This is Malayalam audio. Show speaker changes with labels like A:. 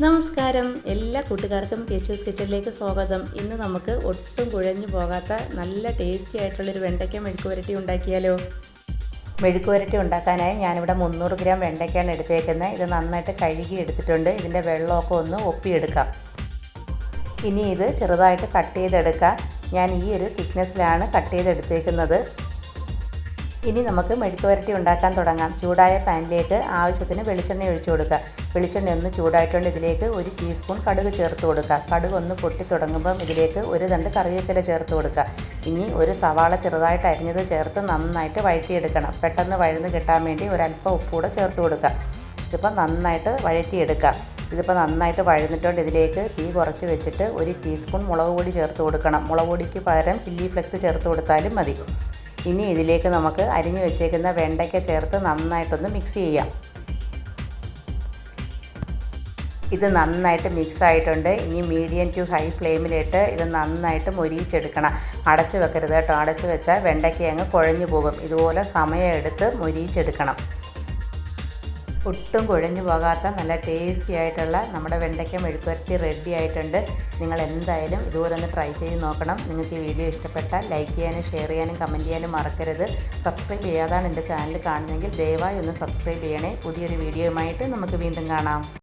A: നമസ്കാരം, എല്ലാ കൂട്ടുകാർക്കും ടീച്ചേഴ്സ് കിച്ചണിലേക്ക് സ്വാഗതം. ഇന്ന് നമുക്ക് ഒട്ടും കുഴഞ്ഞു പോകാത്ത നല്ല ടേസ്റ്റി ആയിട്ടുള്ളൊരു വെണ്ടയ്ക്ക മെഴുക്കുവരട്ടി ഉണ്ടാക്കിയാലോ. മെഴുക്കുവരട്ടി ഉണ്ടാക്കാനായി ഞാനിവിടെ 300 ഗ്രാം വെണ്ടയ്ക്കാണ് എടുത്തേക്കുന്നത്. ഇത് നന്നായിട്ട് കഴുകി എടുത്തിട്ടുണ്ട്. ഇതിൻ്റെ വെള്ളമൊക്കെ ഒന്ന് ഒപ്പിയെടുക്കാം. ഇനി ഇത് ചെറുതായിട്ട് കട്ട് ചെയ്തെടുക്കാം. ഞാൻ ഈ ഒരു തിക്നെസ്സിലാണ് കട്ട് ചെയ്തെടുത്തേക്കുന്നത്. ഇനി നമുക്ക് മെഴുക്കുവരട്ടി ഉണ്ടാക്കാൻ തുടങ്ങാം. ചൂടായ പാനിലേക്ക് ആവശ്യത്തിന് വെളിച്ചെണ്ണ ഒഴിച്ചു കൊടുക്കുക. വെളിച്ചെണ്ണ ഒന്ന് ചൂടായിട്ടുണ്ട്. ഇതിലേക്ക് 1 ടീസ്പൂൺ കടുക് ചേർത്ത് കൊടുക്കുക. കടുക് ഒന്ന് പൊട്ടി തുടങ്ങുമ്പം ഇതിലേക്ക് 1 തണ്ട് കറിവേപ്പില ചേർത്ത് കൊടുക്കുക. ഇനി ഒരു സവാള ചെറുതായിട്ട് അരിഞ്ഞത് ചേർത്ത് നന്നായിട്ട് വഴറ്റിയെടുക്കണം. പെട്ടെന്ന് വഴന്ന് കിട്ടാൻ വേണ്ടി ഒരല്പം ഉപ്പ് കൂടെ ചേർത്ത് കൊടുക്കുക. ഇതിപ്പോൾ നന്നായിട്ട് വഴറ്റിയെടുക്കുക. ഇതിപ്പോൾ നന്നായിട്ട് വഴന്നിട്ടുണ്ട്. ഇതിലേക്ക് തീ കുറച്ച് വെച്ചിട്ട് 1 ടീസ്പൂൺ മുളക് പൊടി ചേർത്ത് കൊടുക്കണം. മുളക് പൊടിക്ക് പകരം ചില്ലി ഫ്ലെക്സ് ചേർത്ത് കൊടുത്താലും മതി. ഇനി ഇതിലേക്ക് നമുക്ക് അരിഞ്ഞു വെച്ചേക്കുന്ന വെണ്ടയ്ക്ക ചേർത്ത് നന്നായിട്ടൊന്ന് മിക്സ് ചെയ്യാം. ഇത് നന്നായിട്ട് മിക്സ് ആയിട്ടുണ്ട്. ഇനി മീഡിയം ടു ഹൈ ഫ്ലെയിമിലിട്ട് ഇത് നന്നായിട്ട് മൊരിയിച്ചെടുക്കണം. അടച്ച് വെക്കരുത് കേട്ടോ. അടച്ച് വെച്ചാൽ വെണ്ടയ്ക്ക അങ്ങ് കുഴഞ്ഞു പോകും. ഇതുപോലെ സമയമെടുത്ത് മൊരിയിച്ചെടുക്കണം. ഒട്ടും കുഴഞ്ഞു പോകാത്ത നല്ല ടേസ്റ്റി ആയിട്ടുള്ള നമ്മുടെ വെണ്ടയ്ക്ക മെഴുക്കുവരട്ടി റെഡി ആയിട്ടുണ്ട്. നിങ്ങൾ എന്തായാലും ഇതുപോലെ ഒന്ന് ട്രൈ ചെയ്ത് നോക്കണം. നിങ്ങൾക്ക് ഈ വീഡിയോ ഇഷ്ടപ്പെട്ടാൽ ലൈക്ക് ചെയ്യാനും ഷെയർ ചെയ്യാനും കമൻറ്റ് ചെയ്യാനും മറക്കരുത്. സബ്സ്ക്രൈബ് ചെയ്യാതാണ് എൻ്റെ ചാനൽ കാണുന്നതെങ്കിൽ ദയവായി ഒന്ന് സബ്സ്ക്രൈബ് ചെയ്യണേ. പുതിയൊരു വീഡിയോയുമായിട്ട് നമുക്ക് വീണ്ടും കാണാം.